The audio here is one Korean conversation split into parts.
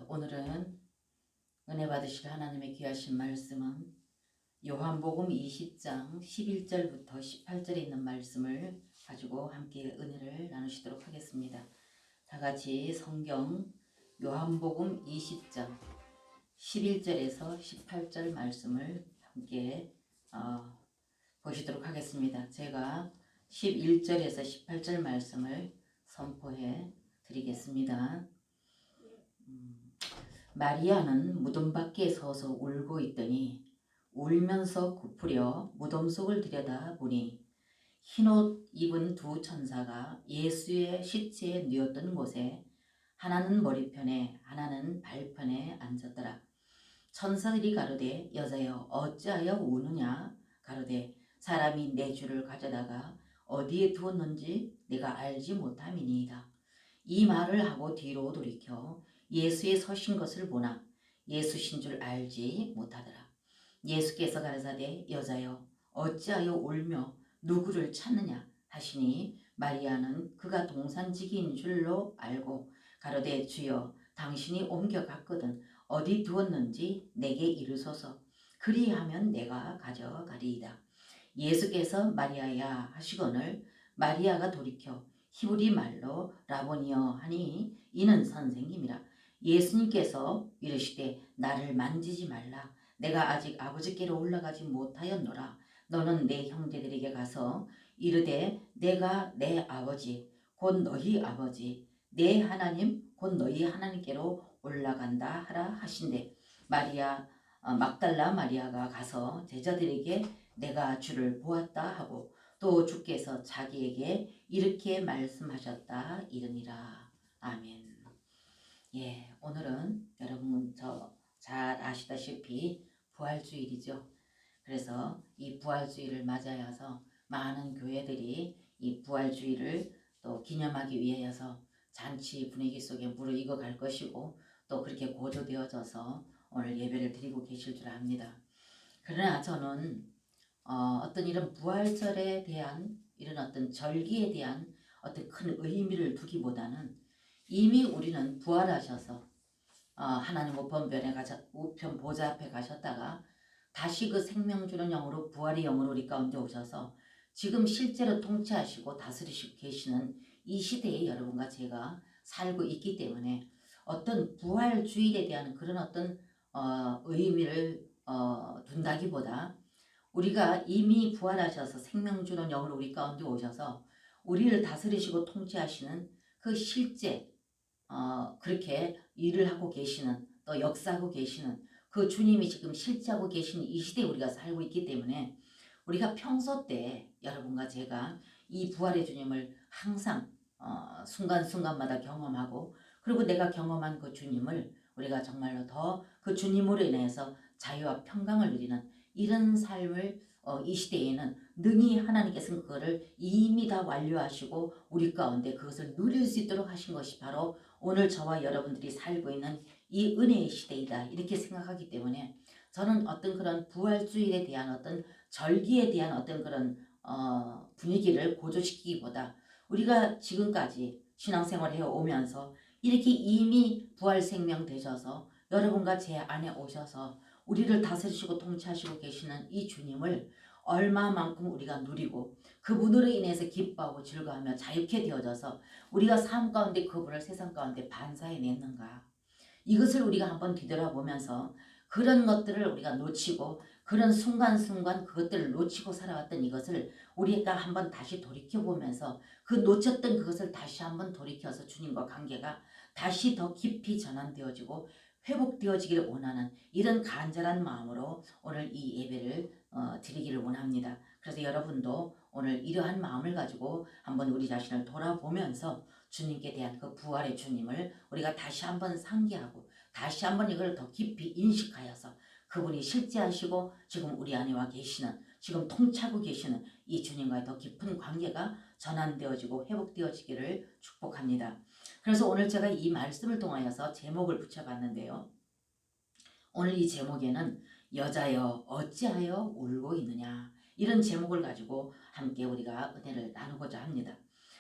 오늘은 은혜 받으실 하나님의 귀하신 말씀은 요한복음 20장 11절부터 18절에 있는 말씀을 가지고 함께 은혜를 나누시도록 하겠습니다. 다 같이 성경 요한복음 20장 11절에서 18절 말씀을 함께 보시도록 하겠습니다. 제가 11절에서 18절 말씀을 선포해 드리겠습니다. 마리아는 무덤 밖에 서서 울고 있더니 울면서 굽으려 무덤 속을 들여다보니 흰옷 입은 두 천사가 예수의 시체에 누웠던 곳에 하나는 머리편에 하나는 발편에 앉았더라. 천사들이 가로되 여자여 어찌하여 우느냐 가로되 사람이 내 주를 가져다가 어디에 두었는지 내가 알지 못함이니이다. 이 말을 하고 뒤로 돌이켜 예수의 서신 것을 보나 예수신 줄 알지 못하더라. 예수께서 가라사대 여자여 어찌하여 울며 누구를 찾느냐 하시니 마리아는 그가 동산지기인 줄로 알고 가로되 주여 당신이 옮겨갔거든 어디 두었는지 내게 이르소서 그리하면 내가 가져가리이다. 예수께서 마리아야 하시거늘 마리아가 돌이켜 히브리 말로 라보니여 하니 이는 선생님이라. 예수님께서 이르시되 나를 만지지 말라. 내가 아직 아버지께로 올라가지 못하였노라. 너는 내 형제들에게 가서 이르되 내가 내 아버지 곧 너희 아버지 내 하나님 곧 너희 하나님께로 올라간다 하라 하신대. 막달라 마리아가 가서 제자들에게 내가 주를 보았다 하고 또 주께서 자기에게 이렇게 말씀하셨다 이르니라. 아멘. 오늘은 여러분 잘 아시다시피 부활주일이죠. 그래서 이 부활주일을 맞아서 많은 교회들이 이 부활주일을 또 기념하기 위하여서 잔치 분위기 속에 무르익어 갈 것이고 또 그렇게 고조되어져서 오늘 예배를 드리고 계실 줄 압니다. 그러나 저는 어떤 이런 부활절에 대한 이런 어떤 절기에 대한 어떤 큰 의미를 두기보다는 이미 우리는 부활하셔서 하나님 우편 보좌 앞에 가셨다가 다시 그 생명 주는 영으로 부활의 영으로 우리 가운데 오셔서 지금 실제로 통치하시고 다스리시고 계시는 이 시대에 여러분과 제가 살고 있기 때문에 어떤 부활주일에 대한 그런 어떤 의미를 둔다기보다 우리가 이미 부활하셔서 생명 주는 영으로 우리 가운데 오셔서 우리를 다스리시고 통치하시는 그 실제 그렇게 일을 하고 계시는 또 역사하고 계시는 그 주님이 지금 실제하고 계시는 이 시대에 우리가 살고 있기 때문에 우리가 평소 때 여러분과 제가 이 부활의 주님을 항상 순간순간마다 경험하고 그리고 내가 경험한 그 주님을 우리가 정말로 더 그 주님으로 인해서 자유와 평강을 누리는 이런 삶을 이 시대에는 능히 하나님께서는 그거를 이미 다 완료하시고 우리 가운데 그것을 누릴 수 있도록 하신 것이 바로 오늘 저와 여러분들이 살고 있는 이 은혜의 시대이다 이렇게 생각하기 때문에 저는 어떤 그런 부활주일에 대한 어떤 절기에 대한 어떤 그런 분위기를 고조시키기보다 우리가 지금까지 신앙생활을 해오면서 이렇게 이미 부활 생명 되셔서 여러분과 제 안에 오셔서 우리를 다스리시고 통치하시고 계시는 이 주님을 얼마만큼 우리가 누리고 그분으로 인해서 기뻐하고 즐거워하며 자유케 되어져서 우리가 삶 가운데 그분을 세상 가운데 반사해냈는가 이것을 우리가 한번 뒤돌아보면서 그런 것들을 우리가 놓치고 그런 순간순간 그것들을 놓치고 살아왔던 이것을 우리가 한번 다시 돌이켜보면서 그 놓쳤던 그것을 다시 한번 돌이켜서 주님과 관계가 다시 더 깊이 전환되어지고 회복되어지기를 원하는 이런 간절한 마음으로 오늘 이 예배를 드리기를 원합니다. 그래서 여러분도 오늘 이러한 마음을 가지고 한번 우리 자신을 돌아보면서 주님께 대한 그 부활의 주님을 우리가 다시 한번 상기하고 다시 한번 이걸 더 깊이 인식하여서 그분이 실제하시고 지금 우리 안에 와 계시는 지금 통치하고 계시는 이 주님과의 더 깊은 관계가 전환되어지고 회복되어지기를 축복합니다. 그래서 오늘 제가 이 말씀을 통하여서 제목을 붙여봤는데요. 오늘 이 제목에는 여자여 어찌하여 울고 있느냐 이런 제목을 가지고 함께 우리가 은혜를 나누고자 합니다.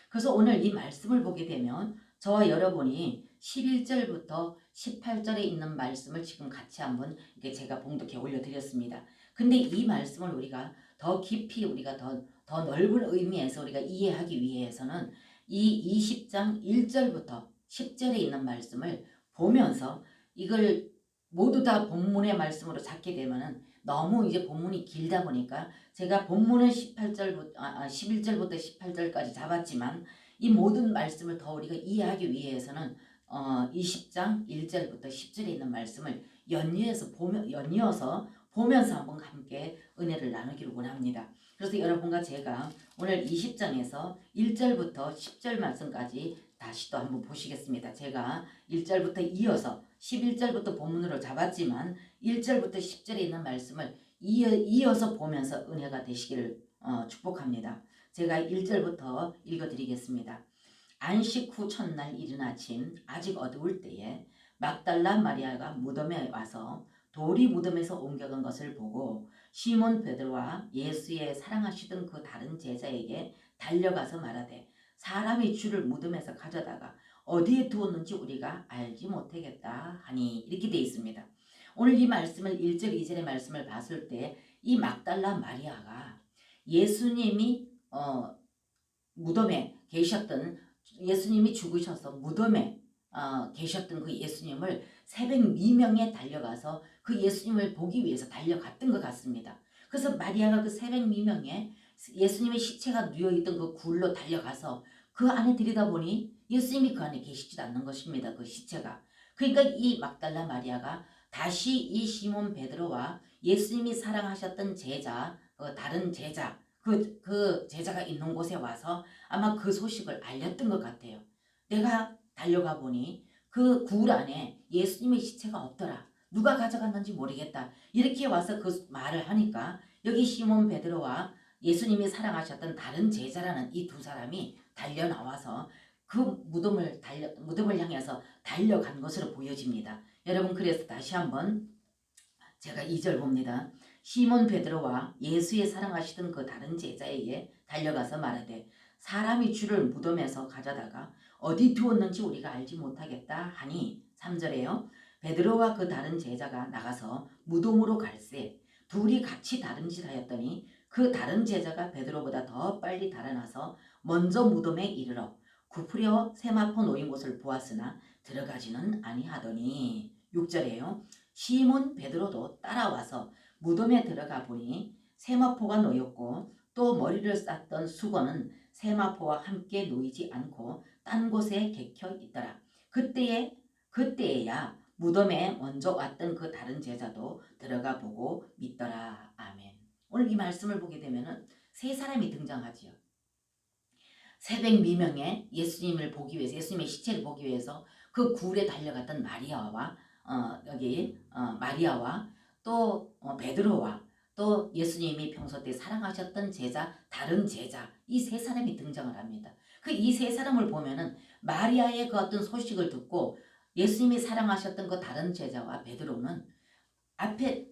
그래서 오늘 이 말씀을 보게 되면 저와 여러분이 11절부터 18절에 있는 말씀을 지금 같이 한번 이렇게 제가 봉독해 올려드렸습니다. 근데 이 말씀을 우리가 더 깊이 우리가 더 넓은 의미에서 우리가 이해하기 위해서는 이 20장 1절부터 10절에 있는 말씀을 보면서 이걸 모두 다 본문의 말씀으로 잡게 되면은 너무 이제 본문이 길다 보니까 제가 본문은 11절부터 18절까지 잡았지만 이 모든 말씀을 더 우리가 이해하기 위해서는 20장 1절부터 10절에 있는 말씀을 연이어서 보면서 한번 함께 은혜를 나누기를 원합니다. 그래서 여러분과 제가 오늘 20장에서 1절부터 10절 말씀까지 다시 또 한번 보시겠습니다. 제가 1절부터 이어서 11절부터 본문으로 잡았지만 1절부터 10절에 있는 말씀을 이어서 보면서 은혜가 되시기를 축복합니다. 제가 1절부터 읽어드리겠습니다. 안식 후 첫날 이른 아침 아직 어두울 때에 막달라 마리아가 무덤에 와서 돌이 무덤에서 옮겨간 것을 보고 시몬 베드로와 예수의 사랑하시던 그 다른 제자에게 달려가서 말하되 사람이 주를 무덤에서 가져다가 어디에 두었는지 우리가 알지 못하겠다 하니 이렇게 되어 있습니다. 오늘 이 말씀을 1절 2절의 말씀을 봤을 때 이 막달라 마리아가 예수님이 무덤에 계셨던 예수님이 죽으셔서 무덤에 계셨던 그 예수님을 새벽 미명에 달려가서 그 예수님을 보기 위해서 달려갔던 것 같습니다. 그래서 마리아가 그 새벽 미명에 예수님의 시체가 누워있던 그 굴로 달려가서 그 안에 들여다보니 예수님이 그 안에 계시지도 않는 것입니다. 그 시체가. 그러니까 이 막달라 마리아가 다시 이 시몬 베드로와 예수님이 사랑하셨던 제자, 다른 제자, 그 제자가 있는 곳에 와서 아마 그 소식을 알렸던 것 같아요. 내가 달려가 보니 그 굴 안에 예수님의 시체가 없더라. 누가 가져갔는지 모르겠다. 이렇게 와서 그 말을 하니까 여기 시몬 베드로와 예수님이 사랑하셨던 다른 제자라는 이 두 사람이 달려 나와서 그 무덤을 향해서 달려간 것으로 보여집니다. 여러분, 그래서 다시 한번 제가 2절 봅니다. 시몬 베드로와 예수의 사랑하시던 그 다른 제자에게 달려가서 말하되 사람이 주를 무덤에서 가져다가 어디 두었는지 우리가 알지 못하겠다 하니 3절에요. 베드로와 그 다른 제자가 나가서 무덤으로 갈새 둘이 같이 다름질하였더니 그 다른 제자가 베드로보다 더 빨리 달아나서 먼저 무덤에 이르러 굽으려 세마포 놓인 곳을 보았으나 들어가지는 아니하더니 6절에요. 시몬 베드로도 따라와서 무덤에 들어가 보니 세마포가 놓였고 또 머리를 쌌던 수건은 세마포와 함께 놓이지 않고 딴 곳에 개켜 있더라. 그때에야 무덤에 먼저 왔던 그 다른 제자도 들어가 보고 믿더라. 아멘. 오늘 이 말씀을 보게 되면은 세 사람이 등장하지요. 새벽 미명에 예수님을 보기 위해서, 예수님의 시체를 보기 위해서 그 굴에 달려갔던 마리아와 마리아와 또 베드로와 또 예수님이 평소 때 사랑하셨던 제자, 다른 제자, 이 세 사람이 등장을 합니다. 그 이 세 사람을 보면은 마리아의 그 어떤 소식을 듣고 예수님이 사랑하셨던 그 다른 제자와 베드로는 앞에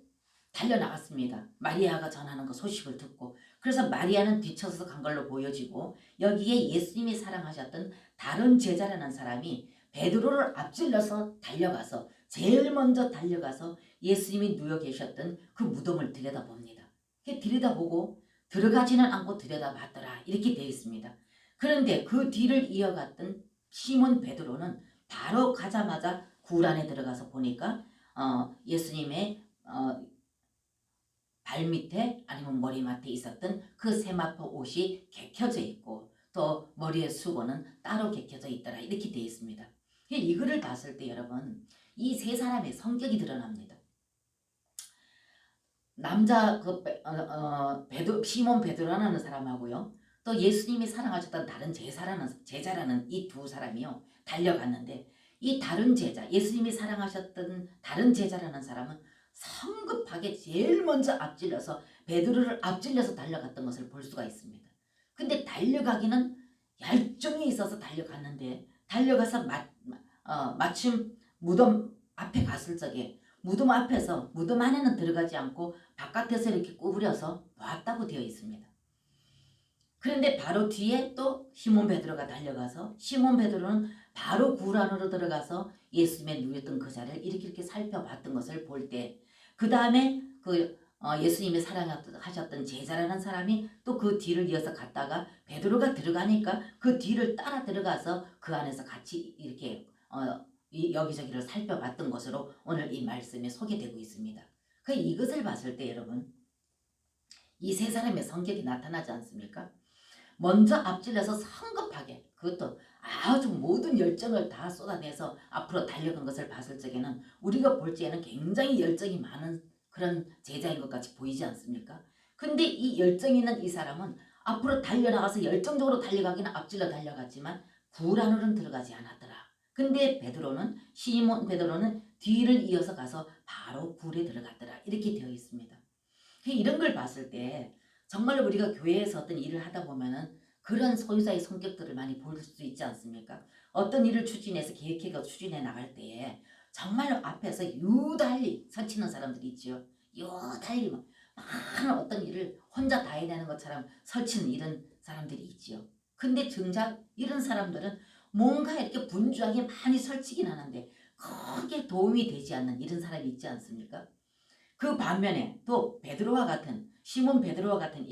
달려나갔습니다. 마리아가 전하는 그 소식을 듣고. 그래서 마리아는 뒤쳐서 간 걸로 보여지고 여기에 예수님이 사랑하셨던 다른 제자라는 사람이 베드로를 앞질러서 달려가서 제일 먼저 달려가서 예수님이 누워 계셨던 그 무덤을 들여다봅니다. 들여다보고 들어가지는 않고 들여다봤더라 이렇게 되어 있습니다. 그런데 그 뒤를 이어갔던 시몬 베드로는 바로 가자마자 굴 안에 들어가서 보니까 예수님의 발밑에 아니면 머리맡에 있었던 그 세마포 옷이 개켜져 있고 또 머리의 수건은 따로 개켜져 있더라 이렇게 되어 있습니다. 이거를 봤을 때 여러분 이 세 사람의 성격이 드러납니다. 남자 시몬 베드로라는 사람하고요 또 예수님이 사랑하셨던 다른 제자라는 이 두 사람이요 달려갔는데 이 다른 제자 예수님이 사랑하셨던 다른 제자라는 사람은 성급하게 제일 먼저 앞질러서 베드로를 앞질러서 달려갔던 것을 볼 수가 있습니다. 근데 달려가기는 열정이 있어서 달려갔는데 달려가서 마침 무덤 앞에 갔을 적에 무덤 앞에서 무덤 안에는 들어가지 않고 바깥에서 이렇게 구부려서 보았다고 되어 있습니다. 그런데 바로 뒤에 또 시몬 베드로가 달려가서 시몬 베드로는 바로 굴 안으로 들어가서 예수님의 누웠던 그 자리를 이렇게 살펴봤던 것을 볼 때 그 다음에 예수님의 사랑하셨던 제자라는 사람이 또 그 뒤를 이어서 갔다가 베드로가 들어가니까 그 뒤를 따라 들어가서 그 안에서 같이 이렇게 여기저기를 살펴봤던 것으로 오늘 이 말씀에 소개되고 있습니다. 이것을 봤을 때 여러분 이 세 사람의 성격이 나타나지 않습니까? 먼저 앞질러서 성급하게 그것도 아주 모든 열정을 다 쏟아내서 앞으로 달려간 것을 봤을 적에는 우리가 볼 적에는 굉장히 열정이 많은 그런 제자인 것 같이 보이지 않습니까? 근데 이 열정 있는 이 사람은 앞으로 달려나가서 열정적으로 달려가기는 앞질러 달려갔지만 굴 안으로는 들어가지 않았더라. 근데 시몬 베드로는 뒤를 이어서 가서 바로 굴에 들어갔더라. 이렇게 되어 있습니다. 이런 걸 봤을 때 정말로 우리가 교회에서 어떤 일을 하다 보면은 그런 소유자의 성격들을 많이 볼 수 있지 않습니까? 어떤 일을 추진해서 계획해서 추진해 나갈 때에 정말로 앞에서 유달리 설치는 사람들이 있죠. 유달리 많은 어떤 일을 혼자 다 해내는 것처럼 설치는 이런 사람들이 있지요. 근데 정작 이런 사람들은 뭔가 이렇게 분주하게 많이 설치긴 하는데 크게 도움이 되지 않는 이런 사람이 있지 않습니까? 그 반면에 또 시몬 베드로와 같은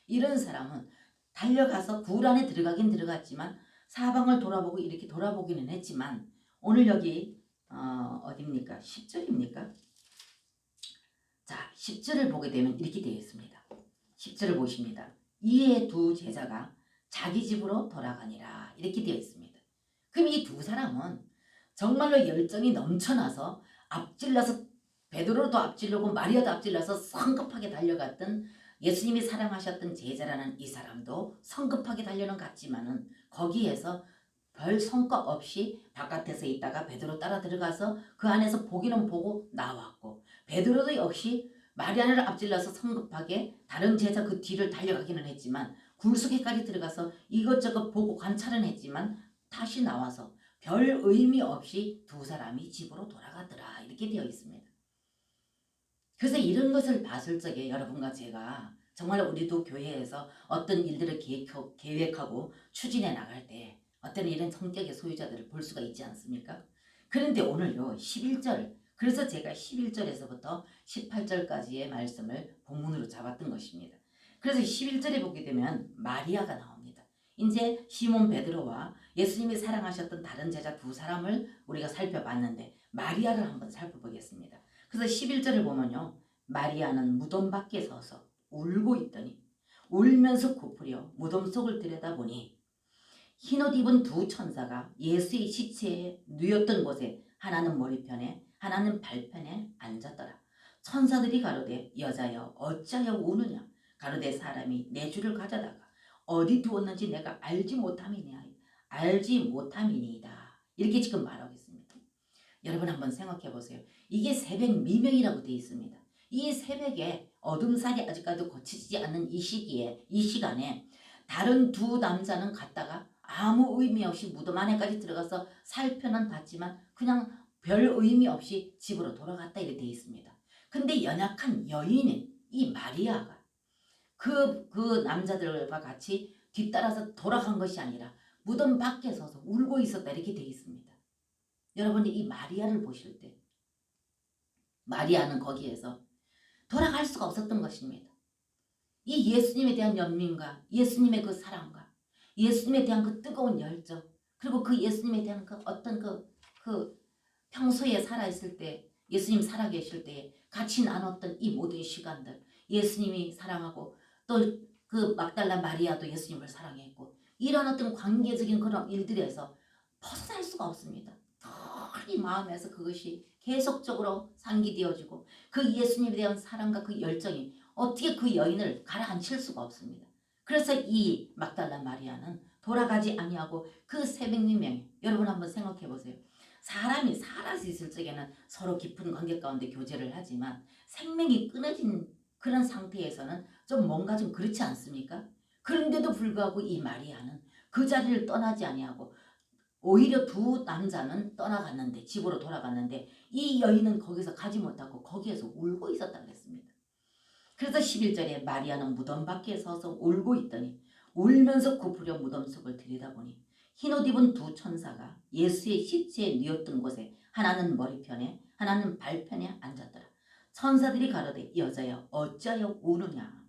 이런 사람은 달려가서 굴 안에 들어가긴 들어갔지만 사방을 돌아보고 이렇게 돌아보기는 했지만 오늘 여기 어디입니까? 10절입니까? 자, 10절을 보게 되면 이렇게 되어 있습니다. 10절을 보십니다. 이에 두 제자가 자기 집으로 돌아가니라 이렇게 되어 있습니다. 그럼 이 두 사람은 정말로 열정이 넘쳐나서 앞질러서 베드로도 앞질르고 마리아도 앞질러서 성급하게 달려갔던 예수님이 사랑하셨던 제자라는 이 사람도 성급하게 달려는 갔지만은 거기에서 별 성과 없이 바깥에서 있다가 베드로 따라 들어가서 그 안에서 보기는 보고 나왔고 베드로도 역시 마리아를 앞질러서 성급하게 다른 제자 그 뒤를 달려가기는 했지만 굴 속에까지 들어가서 이것저것 보고 관찰은 했지만 다시 나와서 별 의미 없이 두 사람이 집으로 돌아가더라 이렇게 되어 있습니다. 그래서 이런 것을 봤을 적에 여러분과 제가 정말 우리도 교회에서 어떤 일들을 계획하고 추진해 나갈 때 어떤 이런 성격의 소유자들을 볼 수가 있지 않습니까? 그런데 오늘요 11절 그래서 제가 11절에서부터 18절까지의 말씀을 본문으로 잡았던 것입니다. 그래서 11절에 보게 되면 마리아가 나옵니다. 이제 시몬 베드로와 예수님이 사랑하셨던 다른 제자 두 사람을 우리가 살펴봤는데 마리아를 한번 살펴보겠습니다. 그래서 11절을 보면요. 마리아는 무덤 밖에 서서 울고 있더니 울면서 고프려 무덤 속을 들여다보니 흰옷 입은 두 천사가 예수의 시체에 누였던 곳에 하나는 머리편에 하나는 발편에 앉았더라. 천사들이 가로되 여자여 어찌하여 우느냐 가로되 사람이 내 주를 가져다가 어디 두었는지 내가 알지 못함이니이다. 이렇게 지금 말하고 있습니다. 여러분 한번 생각해 보세요. 이게 새벽 미명이라고 되어 있습니다. 이 새벽에 어둠살이 아직까지 고치지 않는 이 시간에 다른 두 남자는 갔다가 아무 의미 없이 무덤 안에까지 들어가서 살펴는 봤지만 그냥 별 의미 없이 집으로 돌아갔다 이렇게 되어 있습니다. 근데 연약한 여인인 이 마리아가 그 남자들과 같이 뒤따라서 돌아간 것이 아니라 무덤 밖에 서서 울고 있었다 이렇게 되어 있습니다. 여러분이 이 마리아를 보실 때 마리아는 거기에서 돌아갈 수가 없었던 것입니다. 이 예수님에 대한 연민과 예수님의 그 사랑과 예수님에 대한 그 뜨거운 열정 그리고 그 예수님에 대한 그 어떤 그 평소에 살아있을 때 예수님 살아계실 때 같이 나눴던 이 모든 시간들 예수님이 사랑하고 또 그 막달라 마리아도 예수님을 사랑했고 이런 어떤 관계적인 그런 일들에서 벗어날 수가 없습니다. 이 마음에서 그것이 계속적으로 상기되어지고 그 예수님에 대한 사랑과 그 열정이 어떻게 그 여인을 가라앉힐 수가 없습니다. 그래서 이 막달라 마리아는 돌아가지 아니하고 그 새벽 미명에 여러분 한번 생각해 보세요. 사람이 살아서 있을 적에는 서로 깊은 관계 가운데 교제를 하지만 생명이 끊어진 그런 상태에서는 좀 뭔가 좀 그렇지 않습니까? 그런데도 불구하고 이 마리아는 그 자리를 떠나지 아니하고 오히려 두 남자는 떠나갔는데 집으로 돌아갔는데 이 여인은 거기서 가지 못하고 거기에서 울고 있었다고 했습니다. 그래서 11절에 마리아는 무덤 밖에 서서 울고 있더니 울면서 굽으려 무덤 속을 들여다보니 흰옷 입은 두 천사가 예수의 시체에 뉘었던 곳에 하나는 머리편에 하나는 발편에 앉았더라. 천사들이 가로되 여자여 어찌하여 우느냐.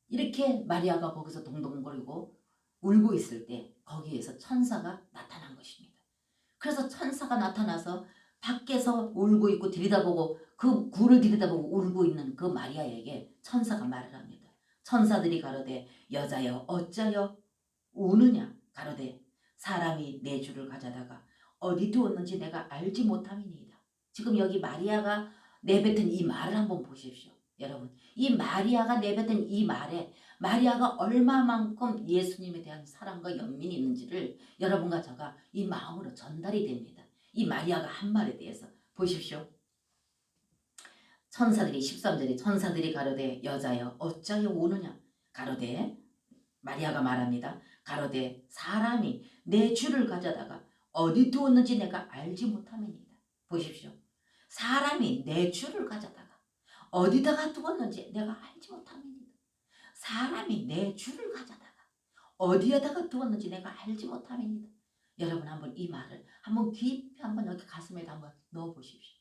이렇게 마리아가 거기서 동동거리고 울고 있을 때 거기에서 천사가 나타난 것입니다. 그래서 천사가 나타나서 밖에서 울고 있고 들여다보고 그 굴을 들여다보고 울고 있는 그 마리아에게 천사가 말을 합니다. 천사들이 가로되 여자여 어찌하여 우느냐. 가로되 사람이 내 주를 가져다가 어디 두었는지 내가 알지 못함이니이다. 지금 여기 마리아가 내뱉은 이 말을 한번 보십시오. 여러분, 이 마리아가 내뱉은 이 말에 마리아가 얼마만큼 예수님에 대한 사랑과 연민이 있는지를 여러분과 저가 이 마음으로 전달이 됩니다. 이 마리아가 한 말에 대해서 보십시오. 천사들이 13절에 천사들이 가로되 여자여 어찌하여 우느냐. 가로되 마리아가 말합니다. 가로되 사람이 내 주를 가져다가 어디 두었는지 내가 알지 못함이니이다. 보십시오. 사람이 내 주를 가져다가 어디다가 두었는지 내가 알지 못함이니이다. 사람이 내 주를 가져다가 어디에다가 두었는지 내가 알지 못함이니이다. 여러분 한번 이 말을 한번 깊이 한번 여기 가슴에다 한번 넣어 보십시오.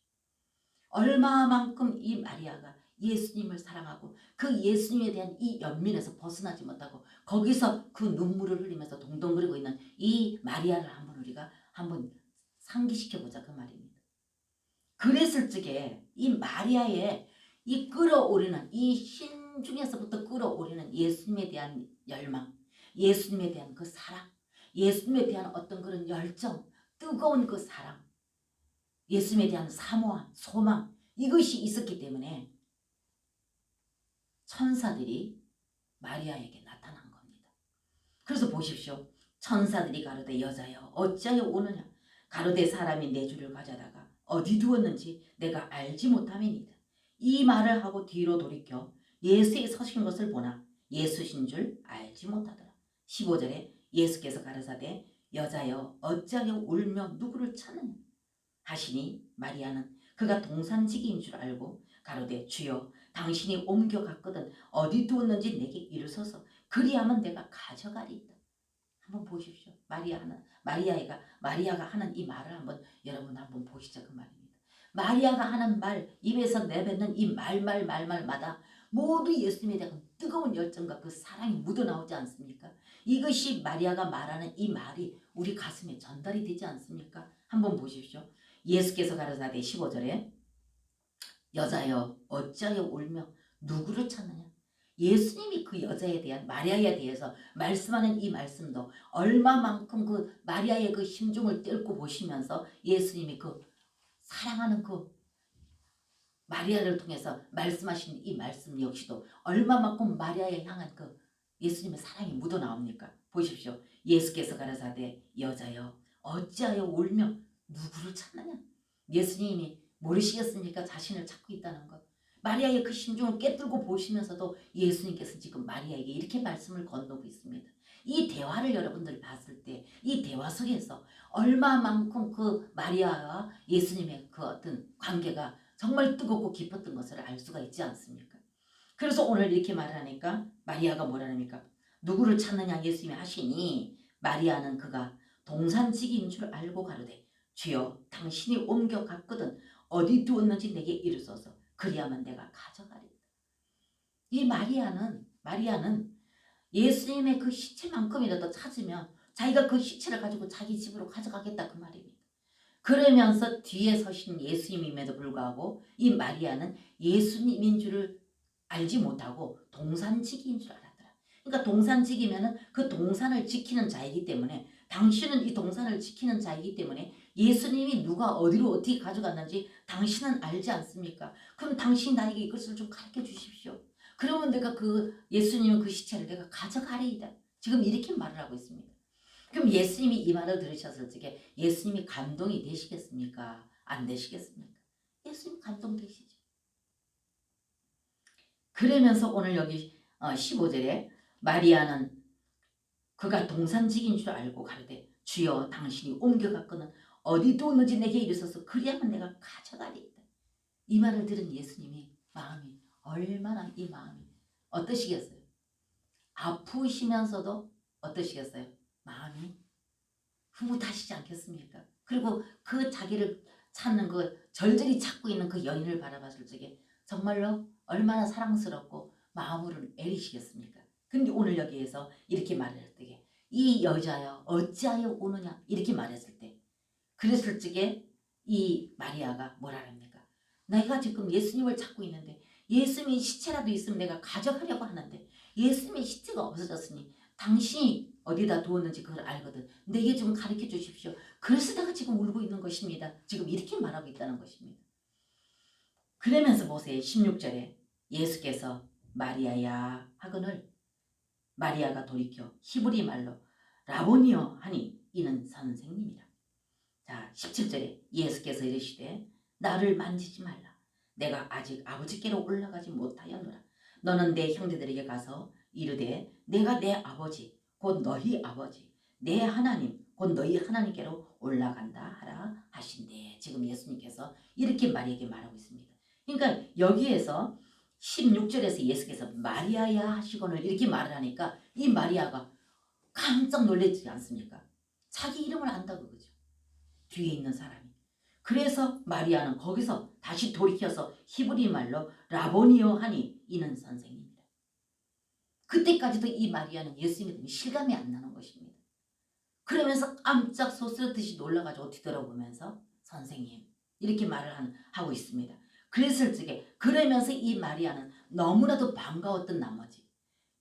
얼마만큼 이 마리아가 예수님을 사랑하고 그 예수님에 대한 이 연민에서 벗어나지 못하고 거기서 그 눈물을 흘리면서 동동거리고 있는 이 마리아를 한번 우리가 한번 상기시켜보자 그 말입니다. 그랬을 적에 이 마리아의 이 끌어오르는 이 심중에서부터 끌어오르는 예수님에 대한 열망, 예수님에 대한 그 사랑, 예수님에 대한 어떤 그런 열정, 뜨거운 그 사랑, 예수님에 대한 사모함, 소망, 이것이 있었기 때문에 천사들이 마리아에게 나타난 겁니다. 그래서 보십시오. 천사들이 가로되 여자여 어찌하여 오느냐. 가로되 사람이 내 주를 가져다가 어디 두었는지 내가 알지 못함이니이다. 이 말을 하고 뒤로 돌이켜 예수의 서신 것을 보나 예수신 줄 알지 못하더라. 15절에 예수께서 가라사대 여자여 어찌하여 울며 누구를 찾느냐 하시니 마리아는 그가 동산지기인 줄 알고 가로되 주여 당신이 옮겨갔거든 어디 두었는지 내게 이르소서 그리하면 내가 가져가리이다. 한번 보십시오. 마리아가 하는 이 말을 한번 여러분 한번 보시죠. 그 말입니다. 마리아가 하는 말, 입에서 내뱉는 이 말마다 모두 예수님에 대한 뜨거운 열정과 그 사랑이 묻어나오지 않습니까? 이것이 마리아가 말하는 이 말이 우리 가슴에 전달이 되지 않습니까? 한번 보십시오. 예수께서 가라사대 15절에 여자여 어찌하여 울며 누구를 찾느냐. 예수님이 그 여자에 대한 마리아에 대해서 말씀하는 이 말씀도 얼마만큼 그 마리아의 그 심중을 뚫고 보시면서 예수님이 그 사랑하는 그 마리아를 통해서 말씀하신 이 말씀 역시도 얼마만큼 마리아에 향한 그 예수님의 사랑이 묻어나옵니까? 보십시오. 예수께서 가라사대 여자여 어찌하여 울며 누구를 찾느냐. 예수님이 모르시겠습니까? 자신을 찾고 있다는 것. 마리아의 그 심중을 깨뚫고 보시면서도 예수님께서 지금 마리아에게 이렇게 말씀을 건너고 있습니다. 이 대화를 여러분들이 봤을 때 이 대화 속에서 얼마만큼 그 마리아와 예수님의 그 어떤 관계가 정말 뜨겁고 깊었던 것을 알 수가 있지 않습니까? 그래서 오늘 이렇게 말하니까 마리아가 뭐라합니까? 누구를 찾느냐 예수님이 하시니 마리아는 그가 동산지기인 줄 알고 가로되 주여 당신이 옮겨갔거든 어디 두었는지 내게 이르소서 그리하면 내가 가져가리이다. 이 마리아는 예수님의 그 시체만큼이라도 찾으면 자기가 그 시체를 가지고 자기 집으로 가져가겠다 그 말입니다. 그러면서 뒤에 서신 예수님임에도 불구하고 이 마리아는 예수님인 줄을 알지 못하고 동산지기인 줄 알았더라. 그러니까 동산지기면은 그 동산을 지키는 자이기 때문에 당신은 이 동산을 지키는 자이기 때문에 예수님이 누가 어디로 어떻게 가져갔는지 당신은 알지 않습니까? 그럼 당신 나에게 이것을 좀 가르쳐 주십시오. 그러면 내가 그 예수님은 그 시체를 내가 가져가리이다. 지금 이렇게 말을 하고 있습니다. 그럼 예수님이 이 말을 들으셨을 적에 예수님이 감동이 되시겠습니까? 안 되시겠습니까? 예수님 감동되시죠. 그러면서 오늘 여기 15절에 마리아는 그가 동산직인 줄 알고 가로되 주여 당신이 옮겨갔거든 어디 두었는지 내게 이르소서 그리하면 내가 가져가리이다. 이 말을 들은 예수님이 마음이 얼마나 이 마음이 어떠시겠어요? 아프시면서도 어떠시겠어요? 마음이 흐뭇하시지 않겠습니까? 그리고 그 자기를 찾는 그 절절히 찾고 있는 그 여인을 바라봤을 적에 정말로 얼마나 사랑스럽고 마음으로 애리시겠습니까? 근데 오늘 여기에서 이렇게 말했을 때 이 여자여 어찌하여 우느냐 이렇게 말했을 때 그랬을 적에 이 마리아가 뭐라 합니까? 내가 지금 예수님을 찾고 있는데 예수님의 시체라도 있으면 내가 가져가려고 하는데 예수님의 시체가 없어졌으니 당신이 어디다 두었는지 그걸 알거든. 내게 좀 가르쳐 주십시오. 그래서 내가 지금 울고 있는 것입니다. 지금 이렇게 말하고 있다는 것입니다. 그러면서 보세요. 16절에 예수께서 마리아야 하거늘 마리아가 돌이켜 히브리 말로 라보니여 하니 이는 선생님이라. 자 17절에 예수께서 이르시되 나를 만지지 말라. 내가 아직 아버지께로 올라가지 못하였노라. 너는 내 형제들에게 가서 이르되 내가 내 아버지 곧 너희 아버지 내 하나님 곧 너희 하나님께로 올라간다 하라 하신대. 지금 예수님께서 이렇게 마리아에게 말하고 있습니다. 그러니까 여기에서 16절에서 예수께서 마리아야 하시거늘 이렇게 말을 하니까 이 마리아가 깜짝 놀랐지 않습니까? 자기 이름을 안다고 그죠? 뒤에 있는 사람이. 그래서 마리아는 거기서 다시 돌이켜서 히브리 말로 라보니오 하니 이는 선생님이라. 그때까지도 이 마리아는 예수님에 대해 실감이 안 나는 것입니다. 그러면서 깜짝 소스르듯이 놀라가지고 뒤돌아보면서 선생님 이렇게 말을 하고 있습니다. 그랬을 적에 그러면서 이 마리아는 너무나도 반가웠던 나머지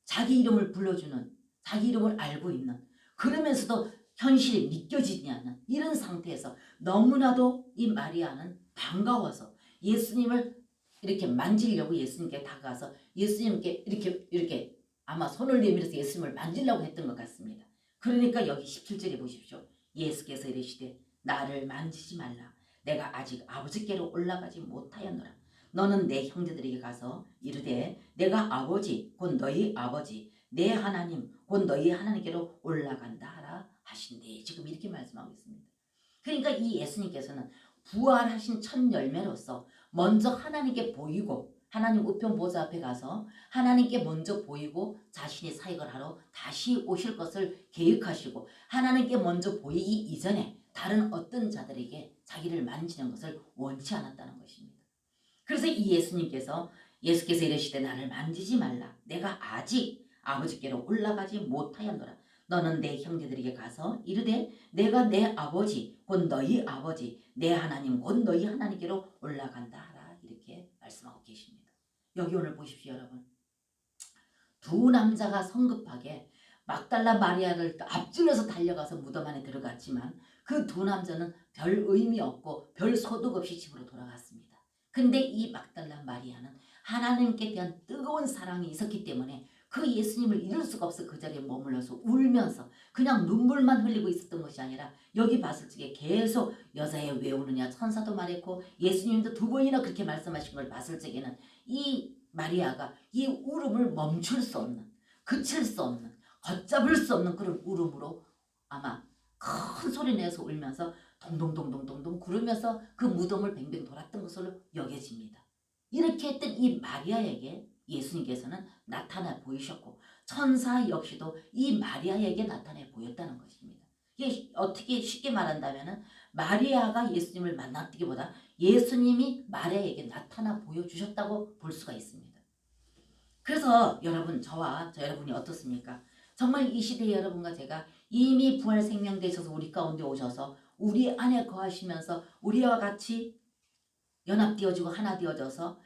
자기 이름을 불러주는 자기 이름을 알고 있는 그러면서도 현실이 믿겨지지 않는 이런 상태에서 너무나도 이 마리아는 반가워서 예수님을 이렇게 만지려고 예수님께 다가가서 예수님께 이렇게 아마 손을 내밀어서 예수님을 만지려고 했던 것 같습니다. 그러니까 여기 17절에 보십시오. 예수께서 이르시되 나를 만지지 말라. 내가 아직 아버지께로 올라가지 못하였노라. 너는 내 형제들에게 가서 이르되 내가 아버지 곧 너희 아버지 내 하나님 곧 너희 하나님께로 올라간다 하라 하신대. 지금 이렇게 말씀하고 있습니다. 그러니까 이 예수님께서는 부활하신 첫 열매로서 먼저 하나님께 보이고 하나님 우편 보좌 앞에 가서 하나님께 먼저 보이고 자신의 사역을 하러 다시 오실 것을 계획하시고 하나님께 먼저 보이기 이전에 다른 어떤 자들에게 자기를 만지는 것을 원치 않았다는 것입니다. 그래서 이 예수께서 이르시되 나를 만지지 말라. 내가 아직 아버지께로 올라가지 못하였노라. 너는 내 형제들에게 가서 이르되 내가 내 아버지 곧 너희 아버지 내 하나님 곧 너희 하나님께로 올라간다 하라. 이렇게 말씀하고 계십니다. 여기 오늘 보십시오 여러분. 두 남자가 성급하게 막달라 마리아를 앞질러서 달려가서 무덤 안에 들어갔지만 그 두 남자는 별 의미 없고 별 소득 없이 집으로 돌아갔습니다. 근데 이 막달라 마리아는 하나님께 대한 뜨거운 사랑이 있었기 때문에 그 예수님을 잃을 수가 없어 그 자리에 머물러서 울면서 그냥 눈물만 흘리고 있었던 것이 아니라 여기 봤을 적에 계속 여자애 왜 우느냐 천사도 말했고 예수님도 두 번이나 그렇게 말씀하신 걸 봤을 적에는 이 마리아가 이 울음을 멈출 수 없는 그칠 수 없는 걷잡을 수 없는 그런 울음으로 아마 큰 소리 내서 울면서 동동동동동동 구르면서 그 무덤을 뱅뱅 돌았던 것으로 여겨집니다. 이렇게 했던 이 마리아에게 예수님께서는 나타나 보이셨고 천사 역시도 이 마리아에게 나타나 보였다는 것입니다. 이게 어떻게 쉽게 말한다면 마리아가 예수님을 만났기보다 예수님이 마리아에게 나타나 보여주셨다고 볼 수가 있습니다. 그래서 여러분 저와 여러분이 어떻습니까? 정말 이 시대에 여러분과 제가 이미 부활 생명 되셔서 우리 가운데 오셔서 우리 안에 거하시면서 우리와 같이 연합되어지고 하나 되어져서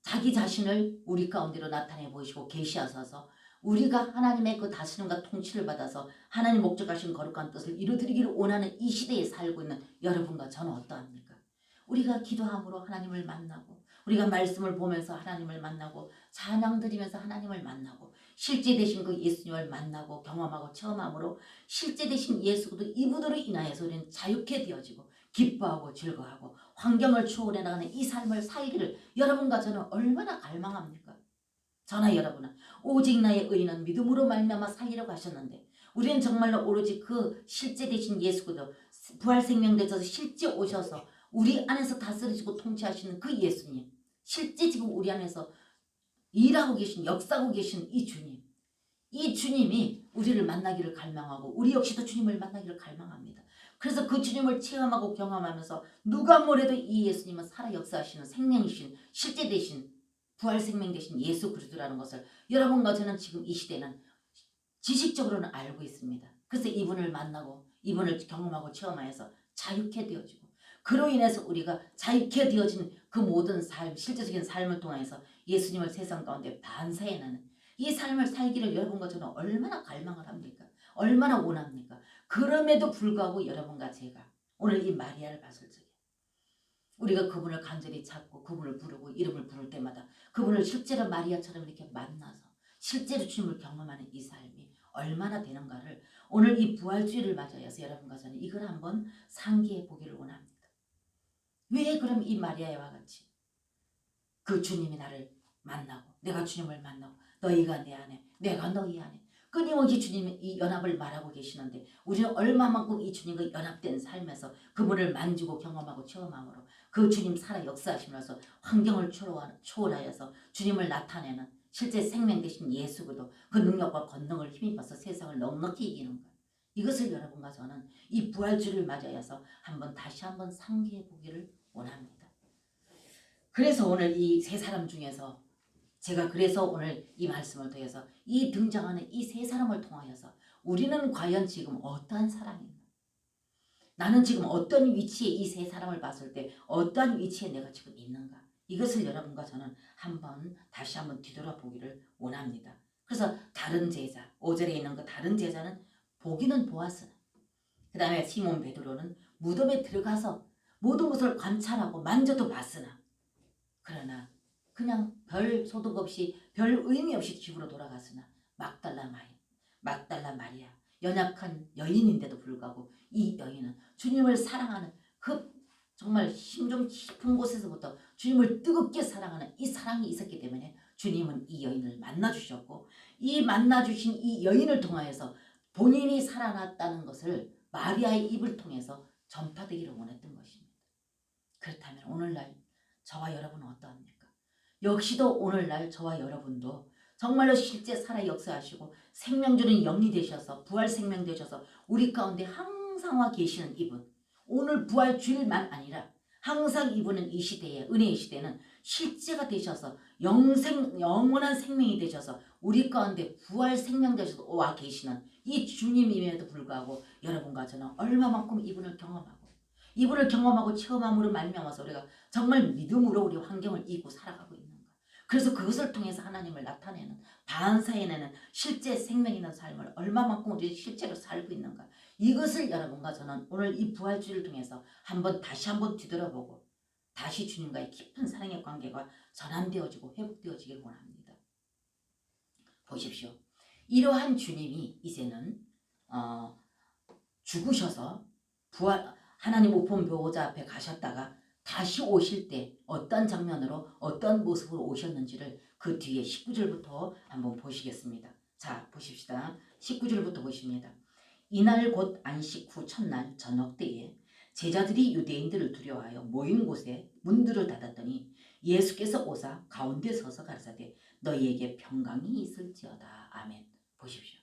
자기 자신을 우리 가운데로 나타내 보이시고 계시하셔서 우리가 하나님의 그 다스림과 통치를 받아서 하나님 목적하신 거룩한 뜻을 이루드리기를 원하는 이 시대에 살고 있는 여러분과 저는 어떠합니까? 우리가 기도함으로 하나님을 만나고 우리가 말씀을 보면서 하나님을 만나고 찬양 드리면서 하나님을 만나고 실제 되신 그 예수님을 만나고 경험하고 체험함으로 실제 되신 예수 그리스도 이분으로 인하여서 우리는 자유케 되어지고 기뻐하고 즐거워하고 환경을 추월해 나가는 이 삶을 살기를 여러분과 저는 얼마나 갈망합니까? 저나 여러분은 오직 나의 의인은 믿음으로 말미암아 살리라고 하셨는데 우리는 정말로 오로지 그 실제 되신 예수 그리스도 부활 생명 되셔서 실제 오셔서 우리 안에서 다스리시고 통치하시는 그 예수님 실제 지금 우리 안에서 일하고 계신 역사하고 계신 이 주님 이 주님이 우리를 만나기를 갈망하고 우리 역시도 주님을 만나기를 갈망합니다. 그래서 그 주님을 체험하고 경험하면서 누가 뭐래도 이 예수님은 살아 역사하시는 생명이신 실제 되신 부활 생명 되신 예수 그리스도라는 것을 여러분과 저는 지금 이 시대는 지식적으로는 알고 있습니다. 그래서 이분을 만나고 이분을 경험하고 체험하여서 자유케 되어지고 그로 인해서 우리가 자유케 되어진 그 모든 삶, 실제적인 삶을 통해서 예수님을 세상 가운데 반사해내는 이 삶을 살기를 여러분과 저는 얼마나 갈망을 합니까? 얼마나 원합니까? 그럼에도 불구하고 여러분과 제가 오늘 이 마리아를 봤을 적에 우리가 그분을 간절히 찾고 그분을 부르고 이름을 부를 때마다 그분을 실제로 마리아처럼 이렇게 만나서 실제로 주님을 경험하는 이 삶이 얼마나 되는가를 오늘 이 부활주의를 맞이해서 여러분과 저는 이걸 한번 상기해 보기를 원합니다. 왜 그럼 이 마리아와 같이 그 주님이 나를 만나고 내가 주님을 만나고 너희가 내 안에 내가 너희 안에 끊임없이 주님이 이 연합을 말하고 계시는데 우리는 얼마만큼 이 주님과 연합된 삶에서 그분을 만지고 경험하고 체험함으로 그 주님 살아 역사하시면서 환경을 초월하여서 주님을 나타내는 실제 생명 되신 예수 그도 그 능력과 권능을 힘입어서 세상을 넉넉히 이기는 것. 이것을 여러분과 저는 이 부활주를 맞이해서 다시 한번 상기해 보기를 원합니다. 그래서 오늘 이 세 사람 중에서 제가 그래서 오늘 이 말씀을 통해서 이 등장하는 이 세 사람을 통하여서 우리는 과연 지금 어떠한 사람인가? 나는 지금 어떤 위치에 이 세 사람을 봤을 때 어떠한 위치에 내가 지금 있는가? 이것을 여러분과 저는 다시 한번 뒤돌아보기를 원합니다. 그래서 다른 제자, 5절에 있는 그 다른 제자는 보기는 보았으나 그 다음에 시몬 베드로는 무덤에 들어가서 모든 것을 관찰하고 만져도 봤으나 그러나 그냥 별 소득 없이 별 의미 없이 집으로 돌아갔으나 막달라 마리아 연약한 여인인데도 불구하고 이 여인은 주님을 사랑하는 그 정말 심좀 깊은 곳에서부터 주님을 뜨겁게 사랑하는 이 사랑이 있었기 때문에 주님은 이 여인을 만나주셨고 이 만나주신 이 여인을 통하여서 본인이 살아났다는 것을 마리아의 입을 통해서 전파되기를 원했던 것입니다. 그렇다면 오늘날 저와 여러분은 어떠합니까? 역시도 오늘날 저와 여러분도 정말로 실제 살아 역사하시고 생명 주는 영이 되셔서 부활 생명 되셔서 우리 가운데 항상 와 계시는 이분, 오늘 부활 주일만 아니라 항상 이분은 이 시대에 은혜의 시대는 실제가 되셔서 영원한 생명이 되셔서 우리 가운데 부활 생명 되셔서 와 계시는 이 주님임에도 불구하고 여러분과 저는 얼마만큼 이분을 경험하고 체험함으로 말미암아서 우리가 정말 믿음으로 우리 환경을 이기고 살아가고 있는가. 그래서 그것을 통해서 하나님을 나타내는 반사해내는 실제 생명 있는 삶을 얼마만큼 우리 실제로 살고 있는가. 이것을 여러분과 저는 오늘 이 부활주의를 통해서 다시 한번 뒤돌아보고 다시 주님과의 깊은 사랑의 관계가 전환되어지고 회복되어지길 원합니다. 보십시오. 이러한 주님이 이제는 죽으셔서 하나님 우편 보호자 앞에 가셨다가 다시 오실 때 어떤 장면으로 어떤 모습으로 오셨는지를 그 뒤에 19절부터 한번 보시겠습니다. 자, 보십시다. 19절부터 보십니다. 이날 곧 안식 후 첫날 저녁 때에 제자들이 유대인들을 두려워하여 모인 곳에 문들을 닫았더니 예수께서 오사 가운데 서서 가르사대 너희에게 평강이 있을지어다. 아멘. 보십시오.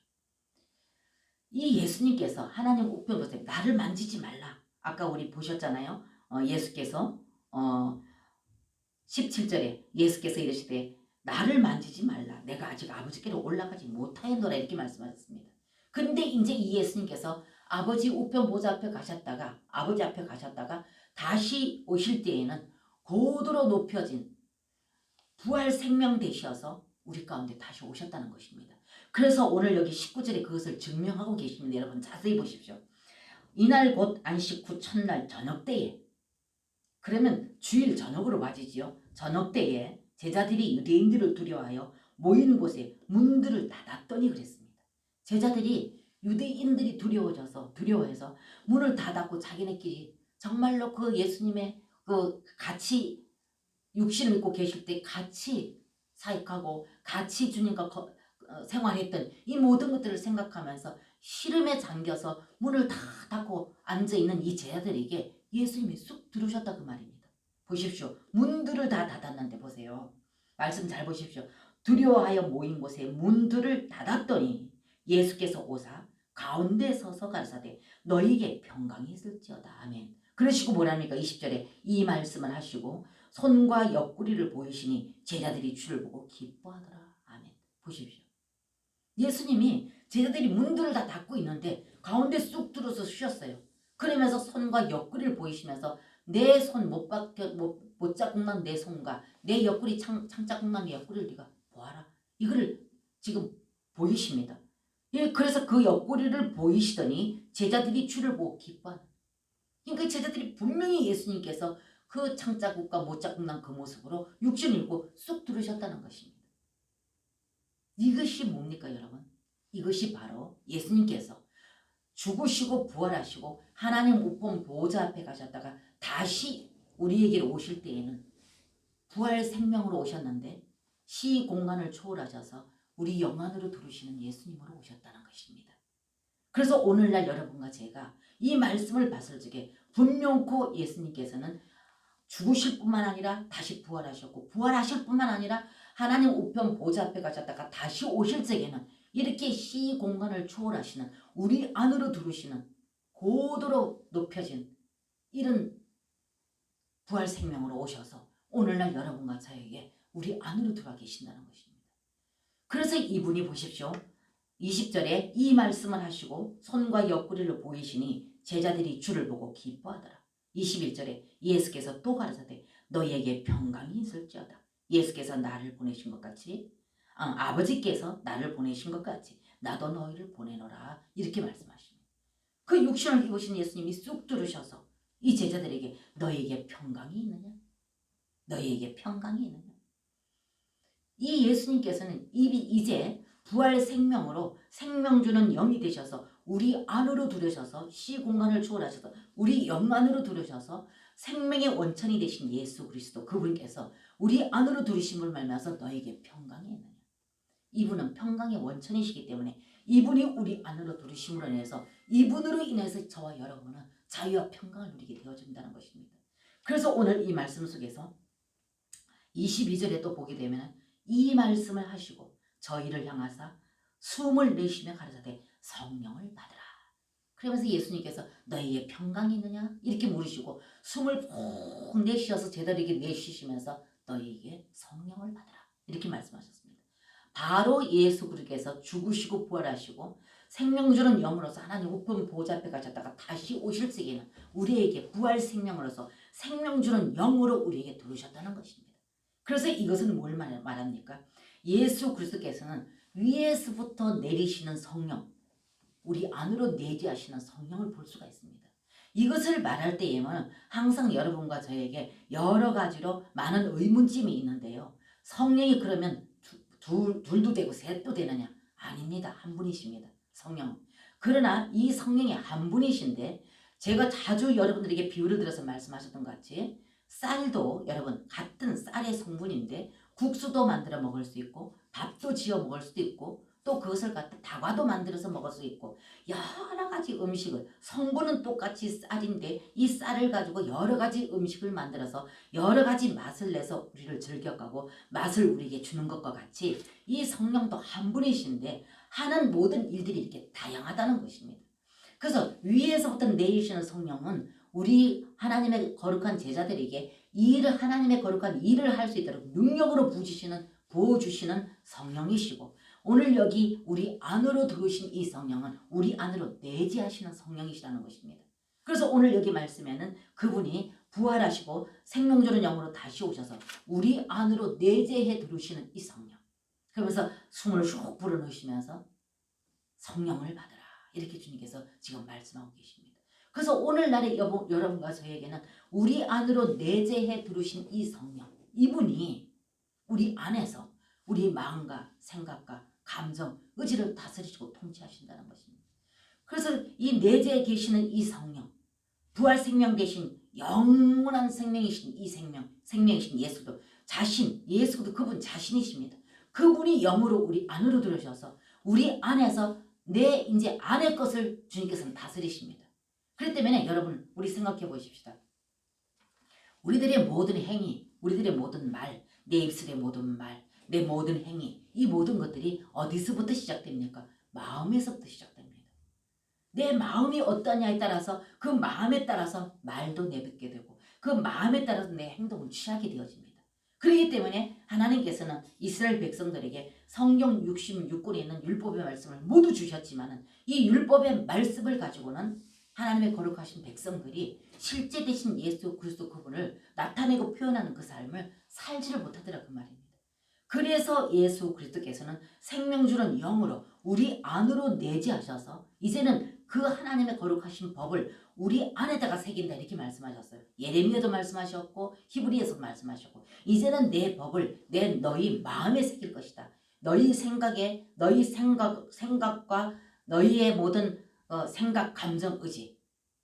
이 예수님께서 하나님 우편 보호자 나를 만지지 말라. 아까 우리 보셨잖아요. 예수께서 17절에 예수께서 이르시되 나를 만지지 말라. 내가 아직 아버지께로 올라가지 못하였노라 이렇게 말씀하셨습니다. 그런데 이제 이 예수님께서 아버지 우편 보좌 앞에 가셨다가 아버지 앞에 가셨다가 다시 오실 때에는 고도로 높여진 부활 생명 되셔서 우리 가운데 다시 오셨다는 것입니다. 그래서 오늘 여기 19절에 그것을 증명하고 계십니다. 여러분 자세히 보십시오. 이날 곧 안식 후 첫날 저녁 때에 그러면 주일 저녁으로 맞이지요. 저녁 때에 제자들이 유대인들을 두려워하여 모이는 곳에 문들을 닫았더니 그랬습니다. 제자들이 유대인들이 두려워해서 문을 닫았고 자기네끼리 정말로 그 예수님의 그 같이 육신을 입고 계실 때 같이 사역하고 같이 주님과 생활했던 이 모든 것들을 생각하면서 시름에 잠겨서 문을 다 닫고 앉아있는 이 제자들에게 예수님이 쑥 들어오셨다 그 말입니다. 보십시오. 문들을 다 닫았는데 보세요. 말씀 잘 보십시오. 두려워하여 모인 곳에 문들을 닫았더니 예수께서 오사 가운데 서서 가라사대 너희에게 평강이 있을지어다. 아멘. 그러시고 뭐랍니까? 20절에 이 말씀을 하시고 손과 옆구리를 보이시니 제자들이 주를 보고 기뻐하더라. 아멘. 보십시오. 예수님이 제자들이 문들을 다 닫고 있는데 가운데 쑥 들어서 쉬었어요. 그러면서 손과 옆구리를 보이시면서 내 손 못 잡고 난 내 손과 내 옆구리 창 잡고 난 내 옆구리를 네가 보아라. 이거를 지금 보이십니다. 예, 그래서 그 옆구리를 보이시더니 제자들이 주를 보고 기뻐하는. 그러니까 제자들이 분명히 예수님께서 그 창자국과 못자국 난 그 모습으로 육신을 입고 쑥 들으셨다는 것입니다. 이것이 뭡니까 여러분? 이것이 바로 예수님께서 죽으시고 부활하시고 하나님 우편 보좌 앞에 가셨다가 다시 우리에게로 오실 때에는 부활 생명으로 오셨는데 시 공간을 초월하셔서 우리 영안으로 들으시는 예수님으로 오셨다는 것입니다. 그래서 오늘날 여러분과 제가 이 말씀을 봤을 적에 분명코 예수님께서는 죽으실 뿐만 아니라 다시 부활하셨고 부활하실 뿐만 아니라 하나님 우편 보좌 앞에 가셨다가 다시 오실 적에는 이렇게 시 공간을 초월하시는 우리 안으로 들으시는 고도로 높여진 이런 부활 생명으로 오셔서 오늘날 여러분과 저에게 우리 안으로 들어와 계신다는 것입니다. 그래서 이분이 보십시오. 20절에 이 말씀을 하시고 손과 옆구리를 보이시니 제자들이 주를 보고 기뻐하더라. 21절에 예수께서 또 가라사대 너희에게 평강이 있을지어다. 예수께서 나를 보내신 것 같이 아버지께서 나를 보내신 것 같이 나도 너희를 보내노라. 이렇게 말씀하십니다. 그 육신을 입으신 예수님이 쑥 들으셔서 이 제자들에게 너희에게 평강이 있느냐? 너희에게 평강이 있느냐? 이 예수님께서는 이제 부활 생명으로 생명 주는 영이 되셔서 우리 안으로 들으셔서 시공간을 초월하셔서 우리 영 안으로 들으셔서 생명의 원천이 되신 예수 그리스도 그분께서 우리 안으로 들으심을 말미암아서 너에게 평강이 있느냐. 이분은 평강의 원천이시기 때문에 이분이 우리 안으로 들으심으로 인해서 이분으로 인해서 저와 여러분은 자유와 평강을 누리게 되어진다는 것입니다. 그래서 오늘 이 말씀 속에서 22절에 또 보게 되면 이 말씀을 하시고 저희를 향하사 숨을 내쉬며 가라사대 성령을 받으라. 그러면서 예수님께서 너희의 평강이 있느냐? 이렇게 물으시고 숨을 푹 내쉬어서 제자들에게 내쉬시면서 너희에게 성령을 받으라. 이렇게 말씀하셨습니다. 바로 예수 그리스도께서 죽으시고 부활하시고 생명 주는 영으로서 하나님 우편 보좌 앞에 가셨다가 다시 오실 적에는 우리에게 부활 생명으로서 생명 주는 영으로 우리에게 들으셨다는 것입니다. 그래서 이것은 뭘 말합니까? 예수 그리스도께서는 위에서부터 내리시는 성령, 우리 안으로 내재하시는 성령을 볼 수가 있습니다. 이것을 말할 때에는 항상 여러분과 저에게 여러 가지로 많은 의문점이 있는데요. 성령이 그러면 둘도 되고 셋도 되느냐? 아닙니다. 한 분이십니다. 성령. 그러나 이 성령이 한 분이신데 제가 자주 여러분들에게 비유를 들어서 말씀하셨던 것 같이 쌀도 여러분 같은 쌀의 성분인데 국수도 만들어 먹을 수 있고 밥도 지어 먹을 수도 있고 또 그것을 갖다 다과도 만들어서 먹을 수 있고 여러 가지 음식을 성분은 똑같이 쌀인데 이 쌀을 가지고 여러 가지 음식을 만들어서 여러 가지 맛을 내서 우리를 즐겨가고 맛을 우리에게 주는 것과 같이 이 성령도 한 분이신데 하는 모든 일들이 이렇게 다양하다는 것입니다. 그래서 위에서부터 내리시는 성령은 우리 하나님의 거룩한 제자들에게 하나님의 거룩한 일을 할 수 있도록 능력으로 부어주시는 성령이시고 오늘 여기 우리 안으로 들어오신 이 성령은 우리 안으로 내재하시는 성령이시라는 것입니다. 그래서 오늘 여기 말씀에는 그분이 부활하시고 생명 주는 영으로 다시 오셔서 우리 안으로 내재해 들어오시는 이 성령. 그러면서 숨을 훅 불어넣으시면서 성령을 받으라. 이렇게 주님께서 지금 말씀하고 계십니다. 그래서 오늘날의 여러분과 저에게는 우리 안으로 내재해 들어오신 이 성령, 이분이 우리 안에서 우리 마음과 생각과 감정, 의지를 다스리시고 통치하신다는 것입니다. 그래서 이 내재해 계시는 이 성령, 부활 생명 되신 영원한 생명이신 이 생명이신 예수도 예수도 그분 자신이십니다. 그분이 영으로 우리 안으로 들어오셔서 우리 안에서 내 이제 안의 것을 주님께서는 다스리십니다. 그렇기 때문에 여러분 우리 생각해 보십시다. 우리들의 모든 행위, 우리들의 모든 말, 내 입술의 모든 말, 내 모든 행위, 이 모든 것들이 어디서부터 시작됩니까? 마음에서부터 시작됩니다. 내 마음이 어떠냐에 따라서 그 마음에 따라서 말도 내뱉게 되고 그 마음에 따라서 내 행동을 취하게 되어집니다. 그렇기 때문에 하나님께서는 이스라엘 백성들에게 성경 66권에 있는 율법의 말씀을 모두 주셨지만 이 율법의 말씀을 가지고는 하나님의 거룩하신 백성들이 실제 되신 예수 그리스도 그분을 나타내고 표현하는 그 삶을 살지를 못하더라 그 말입니다. 그래서 예수 그리스도께서는 생명 주는 영으로 우리 안으로 내재하셔서 이제는 그 하나님의 거룩하신 법을 우리 안에다가 새긴다 이렇게 말씀하셨어요. 예레미야도 말씀하셨고 히브리에서도 말씀하셨고 이제는 내 법을 너희 마음에 새길 것이다. 너희 생각에 너희 생각과 너희의 모든 생각, 감정, 의지.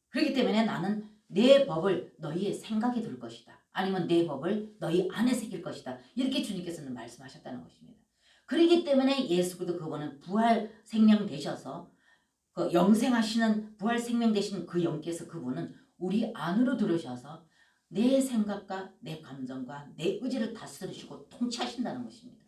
그렇기 때문에 나는 내 법을 너희의 생각에 둘 것이다. 아니면 내 법을 너희 안에 새길 것이다. 이렇게 주님께서는 말씀하셨다는 것입니다. 그렇기 때문에 예수 그리스도 그분은 부활 생명 되셔서 그 영생하시는 부활 생명 되신 그 영께서 그분은 우리 안으로 들어오셔서 내 생각과 내 감정과 내 의지를 다스리시고 통치하신다는 것입니다.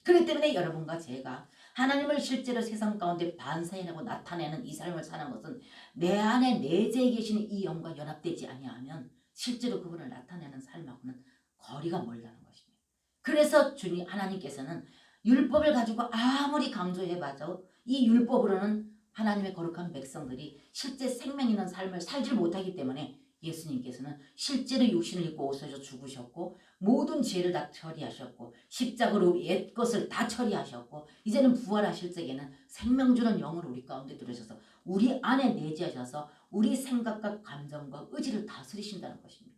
그렇기 때문에 여러분과 제가 하나님을 실제로 세상 가운데 반사해내고 나타내는 이 삶을 사는 것은 내 안에 내재해 계시는 이 영과 연합되지 아니하면 실제로 그분을 나타내는 삶하고는 거리가 멀다는 것입니다. 그래서 주님 하나님께서는 율법을 가지고 아무리 강조해봐도 이 율법으로는 하나님의 거룩한 백성들이 실제 생명 있는 삶을 살지 못하기 때문에 예수님께서는 실제로 육신을 입고 오셔서 죽으셨고 모든 죄를 다 처리하셨고 십자가로 옛 것을 다 처리하셨고 이제는 부활하실 적에는 생명 주는 영으로 우리 가운데 들으셔서 우리 안에 내재하셔서 우리 생각과 감정과 의지를 다스리신다는 것입니다.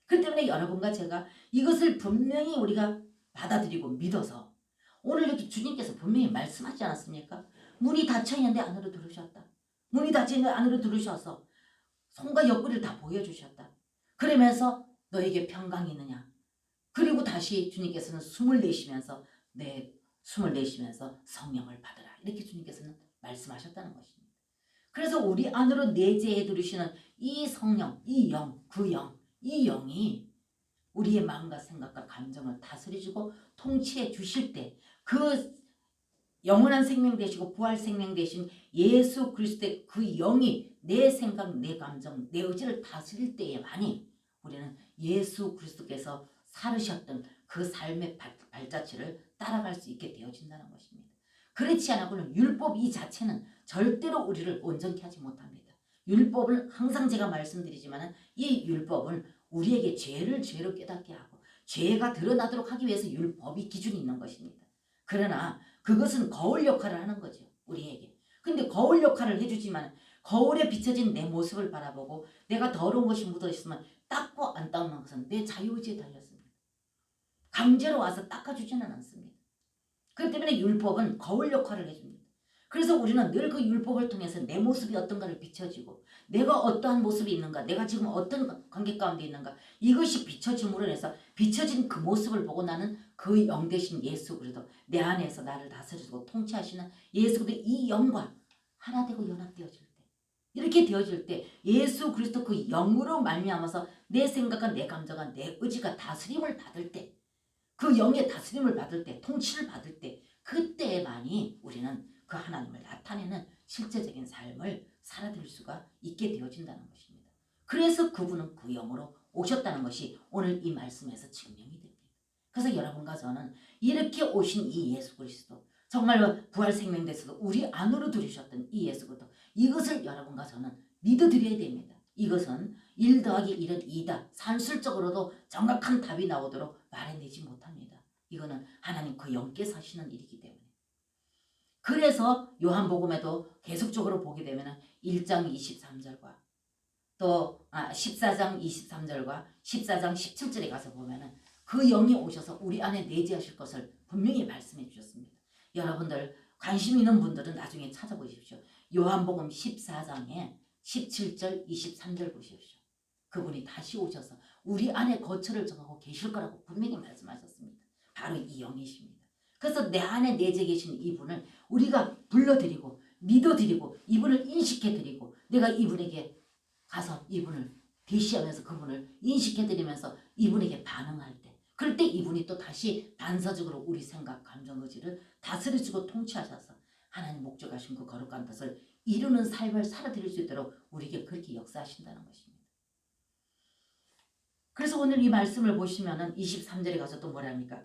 그렇기 때문에 여러분과 제가 이것을 분명히 우리가 받아들이고 믿어서 오늘 이렇게 주님께서 분명히 말씀하지 않았습니까? 문이 닫혀있는데 안으로 들어오셨다. 문이 닫혀있는데 안으로 들어오셔서 손과 옆구리를 다 보여주셨다. 그러면서 너에게 평강이 있느냐. 그리고 다시 주님께서는 숨을 내쉬면서 성령을 받으라. 이렇게 주님께서는 말씀하셨다는 것입니다. 그래서 우리 안으로 내재해 들으시는 이 성령, 이 영, 이 영이 우리의 마음과 생각과 감정을 다스리시고 통치해 주실 때 그 영원한 생명 되시고 부활 생명 되신 예수 그리스도의 그 영이 내 생각, 내 감정, 내 의지를 다스릴 때에만이 우리는 예수 그리스도께서 살으셨던 그 삶의 발자취를 따라갈 수 있게 되어진다는 것입니다. 그렇지 않고는 율법 이 자체는 절대로 우리를 온전케 하지 못합니다. 율법을 항상 제가 말씀드리지만 이 율법은 우리에게 죄를 죄로 깨닫게 하고 죄가 드러나도록 하기 위해서 율법이 기준이 있는 것입니다. 그러나 그것은 거울 역할을 하는 거죠. 우리에게. 근데 거울 역할을 해주지만 거울에 비춰진 내 모습을 바라보고 내가 더러운 것이 묻어있으면 닦고 안 닦는 것은 내 자유의지에 달렸습니다. 강제로 와서 닦아주지는 않습니다. 그렇기 때문에 율법은 거울 역할을 해줍니다. 그래서 우리는 늘 그 율법을 통해서 내 모습이 어떤가를 비춰지고 내가 어떠한 모습이 있는가, 내가 지금 어떤 관계 가운데 있는가, 이것이 비춰짐으로 인해서 비춰진 그 모습을 보고 나는 그 영 대신 예수 그리스도 내 안에서 나를 다스리고 통치하시는 예수 그리스도 이 영과 하나 되고 연합되어질 때, 이렇게 되어질 때 예수 그리스도 그 영으로 말미암아서 내 생각과 내 감정과 내 의지가 다스림을 받을 때, 그 영의 다스림을 받을 때, 통치를 받을 때, 그때만이 우리는 그 하나님을 나타내는 실제적인 삶을 살아들 수가 있게 되어진다는 것입니다. 그래서 그분은 그 영으로 오셨다는 것이 오늘 이 말씀에서 증명이 됩니다. 그래서 여러분과 저는 이렇게 오신 이 예수 그리스도, 정말로 부활 생명돼서도 우리 안으로 들이셨던 이 예수 그리스도, 이것을 여러분과 저는 믿어드려야 됩니다. 이것은 1 더하기 1은 2다. 산술적으로도 정확한 답이 나오도록 말해내지 못합니다. 이거는 하나님 그 영께서 하시는 일이기 때문에. 그래서 요한복음에도 계속적으로 보게 되면 1장 23절과 또 14장 23절과 14장 17절에 가서 보면 그 영이 오셔서 우리 안에 내재하실 것을 분명히 말씀해 주셨습니다. 여러분들 관심 있는 분들은 나중에 찾아보십시오. 요한복음 14장에 17절 23절 보십시오. 그분이 다시 오셔서 우리 안에 거처를 정하고 계실 거라고 분명히 말씀하셨습니다. 바로 이 영이십니다. 그래서 내 안에 내재 계신 이분을 우리가 불러드리고 믿어드리고 이분을 인식해드리고 내가 이분에게 가서 이분을 대시하면서 그분을 인식해드리면서 이분에게 반응할 때 그럴 때 이분이 또 다시 반사적으로 우리 생각, 감정, 의지를 다스리시고 통치하셔서 하나님 목적하신 그 거룩한 뜻을 이루는 삶을 살아드릴 수 있도록 우리에게 그렇게 역사하신다는 것입니다. 그래서 오늘 이 말씀을 보시면은 23절에 가서 또 뭐랍니까?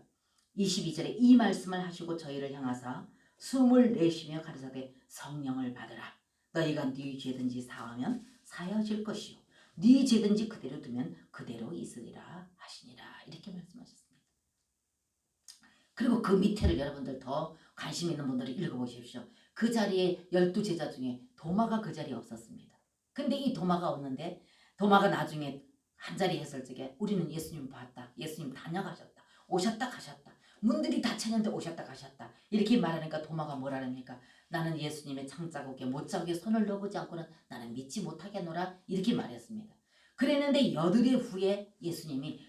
22절에 이 말씀을 하시고 저희를 향하사 숨을 내쉬며 가르사대 성령을 받으라. 너희가 네 죄든지 사하면 사여질 것이요 네 죄든지 그대로 두면 그대로 있으리라 하시니라. 이렇게 말씀하셨습니다. 그리고 그 밑에를 여러분들 더 관심 있는 분들이 읽어보십시오. 그 자리에 12제자 중에 도마가 그 자리에 없었습니다. 근데 이 도마가 없는데 도마가 나중에 한 자리 했을 적에 우리는 예수님 봤다. 예수님 다녀가셨다. 오셨다 가셨다. 문들이 닫혔는데 오셨다 가셨다. 이렇게 말하니까 도마가 뭐라랍니까? 나는 예수님의 창자국에 못자국에 손을 넣어보지 않고는 나는 믿지 못하겠노라. 이렇게 말했습니다. 그랬는데 여드레 후에 예수님이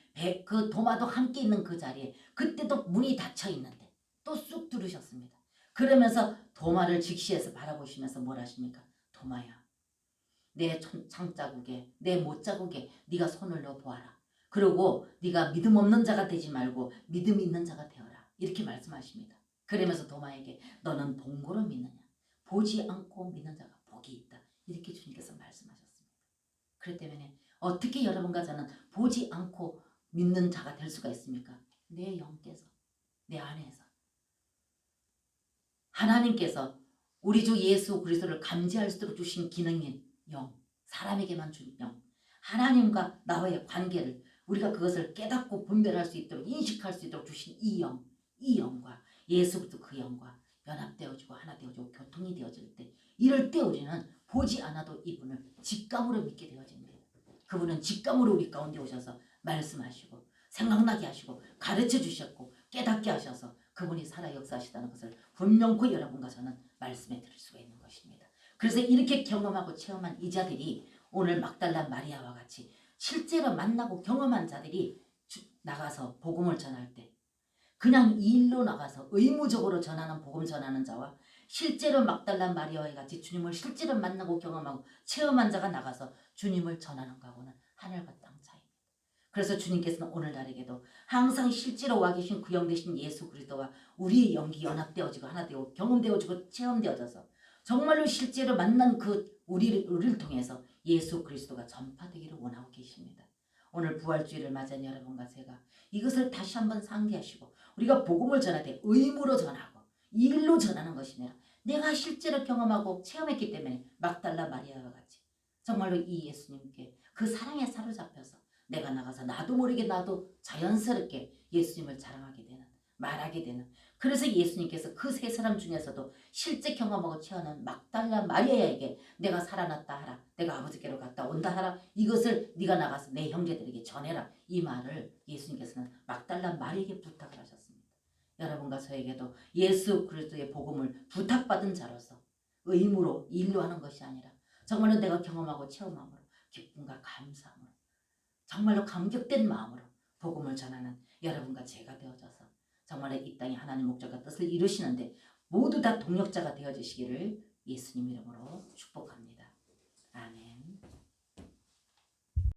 그 도마도 함께 있는 그 자리에 그때도 문이 닫혀 있는데 또 쑥 들으셨습니다. 그러면서 도마를 직시해서 바라보시면서 뭘 하십니까? 도마야, 내 창자국에 내 못자국에 네가 손을 넣어 보아라. 그리고 네가 믿음 없는 자가 되지 말고 믿음 있는 자가 되어라. 이렇게 말씀하십니다. 그러면서 도마에게 너는 본고로 믿느냐? 보지 않고 믿는 자가 복이 있다. 이렇게 주님께서 말씀하셨습니다. 그렇기 때문에 어떻게 여러분과 저는 보지 않고 믿는 자가 될 수가 있습니까? 내 영께서, 내 안에서 하나님께서 우리 주 예수 그리스도를 감지할 수 있도록 주신 기능인 영, 사람에게만 준 영, 하나님과 나와의 관계를 우리가 그것을 깨닫고 분별할 수 있도록 인식할 수 있도록 주신 이 영, 이 영과 예수 그리스도 그 영과 연합되어지고 하나 되어지고 교통이 되어질 때 이럴 때 우리는 보지 않아도 이분을 직감으로 믿게 되어집니다. 그분은 직감으로 우리 가운데 오셔서 말씀하시고 생각나게 하시고 가르쳐 주셨고 깨닫게 하셔서 그분이 살아 역사하시다는 것을 분명히 여러분과 저는 말씀해 드릴 수가 있는 것입니다. 그래서 이렇게 경험하고 체험한 이 자들이 오늘 막달라 마리아와 같이 실제로 만나고 경험한 자들이 나가서 복음을 전할 때 그냥 일로 나가서 의무적으로 전하는 복음 전하는 자와 실제로 막달라 마리아와 같이 주님을 실제로 만나고 경험하고 체험한 자가 나가서 주님을 전하는 거하고는 하늘과 땅 차이입니다. 그래서 주님께서는 오늘날에게도 항상 실제로 와 계신 그 영 되신 예수 그리스도와 우리의 영이 연합되어지고 하나 되고 경험되어지고 체험되어져서 정말로 실제로 만난 그 우리를 통해서 예수 그리스도가 전파되기를 원하고 계십니다. 오늘 부활주의를 맞은 여러분과 제가 이것을 다시 한번 상기하시고 우리가 복음을 전할 때 의무로 전하고 일로 전하는 것이 아니라 내가 실제로 경험하고 체험했기 때문에 막달라 마리아와 같이 정말로 이 예수님께 그 사랑에 사로잡혀서 내가 나가서 나도 모르게 나도 자연스럽게 예수님을 자랑하게 되는 말하게 되는 그래서 예수님께서 그 세 사람 중에서도 실제 경험하고 체험한 막달라 마리아에게 내가 살아났다 하라 내가 아버지께로 갔다 온다 하라 이것을 네가 나가서 내 형제들에게 전해라 이 말을 예수님께서는 막달라 마리아에게 부탁을 하셨습니다. 여러분과 저에게도 예수 그리스도의 복음을 부탁받은 자로서 의무로 일로 하는 것이 아니라 정말로 내가 경험하고 체험함으로 기쁨과 감사함으로 정말로 감격된 마음으로 복음을 전하는 여러분과 제가 되어져서 정말로 이 땅에 하나님 목적과 뜻을 이루시는데 모두 다 동력자가 되어주시기를 예수님 이름으로 축복합니다. 아멘.